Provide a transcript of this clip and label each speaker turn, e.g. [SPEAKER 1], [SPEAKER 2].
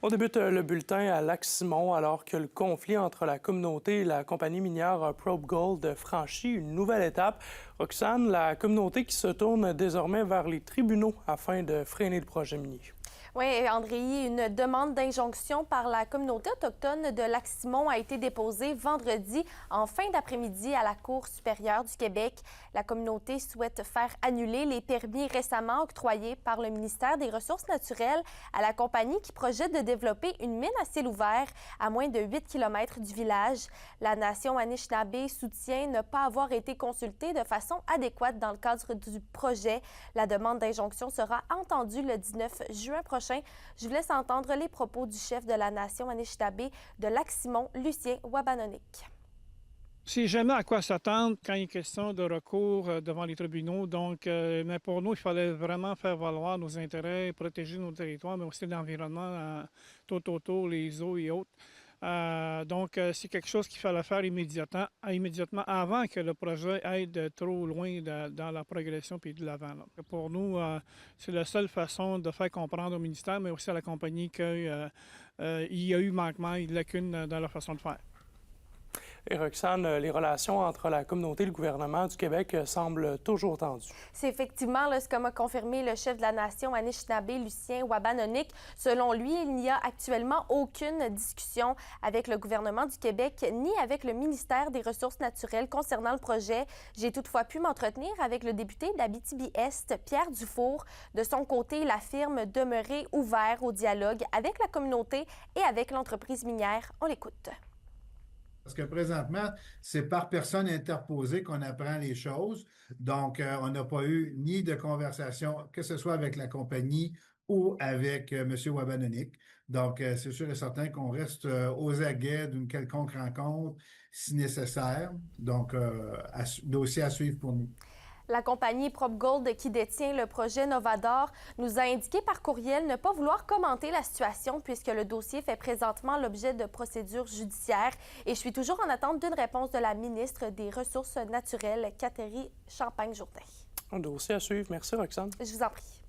[SPEAKER 1] On débute le bulletin à Lac-Simon alors que le conflit entre la communauté et la compagnie minière Probe Gold franchit une nouvelle étape. Roxane, la communauté qui se tourne désormais vers les tribunaux afin de freiner le projet minier.
[SPEAKER 2] Oui, André, une demande d'injonction par la communauté autochtone de Lac-Simon a été déposée vendredi en fin d'après-midi à la Cour supérieure du Québec. La communauté souhaite faire annuler les permis récemment octroyés par le ministère des Ressources naturelles à la compagnie qui projette de développer une mine à ciel ouvert à moins de 8 km du village. La nation Anishinaabe soutient ne pas avoir été consultée de façon adéquate dans le cadre du projet. La demande d'injonction sera entendue le 19 juin prochain. Je vous laisse entendre les propos du chef de la nation Anishinaabe de Lac-Simon, Lucien Wabanonik.
[SPEAKER 3] C'est jamais à quoi s'attendre quand il est question de recours devant les tribunaux. Donc, mais pour nous, il fallait vraiment faire valoir nos intérêts, protéger nos territoires, mais aussi l'environnement tout autour, les eaux et autres. Donc, c'est quelque chose qu'il fallait faire immédiatement avant que le projet aille de trop loin dans la progression puis de l'avant. Pour nous, c'est la seule façon de faire comprendre au ministère, mais aussi à la compagnie qu'il y a eu manquement et lacunes dans leur façon de faire.
[SPEAKER 1] Et Roxane, les relations entre la communauté et le gouvernement du Québec semblent toujours tendues.
[SPEAKER 2] C'est effectivement ce que m'a confirmé le chef de la nation Anishinaabe, Lucien Wabanonik. Selon lui, il n'y a actuellement aucune discussion avec le gouvernement du Québec ni avec le ministère des Ressources naturelles concernant le projet. J'ai toutefois pu m'entretenir avec le député d'Abitibi-Est, Pierre Dufour. De son côté, il affirme demeurer ouvert au dialogue avec la communauté et avec l'entreprise minière. On l'écoute.
[SPEAKER 4] Parce que présentement, c'est par personne interposée qu'on apprend les choses. Donc, on n'a pas eu ni de conversation, que ce soit avec la compagnie ou avec M. Wabanonik. Donc, c'est sûr et certain qu'on reste aux aguets d'une quelconque rencontre si nécessaire. Donc, dossier à suivre pour nous.
[SPEAKER 2] La compagnie Probe Gold, qui détient le projet Novador, nous a indiqué par courriel ne pas vouloir commenter la situation puisque le dossier fait présentement l'objet de procédures judiciaires. Et je suis toujours en attente d'une réponse de la ministre des Ressources naturelles, Catherine Champagne-Jourdain.
[SPEAKER 1] Un dossier à suivre. Merci, Roxane.
[SPEAKER 2] Je vous en prie.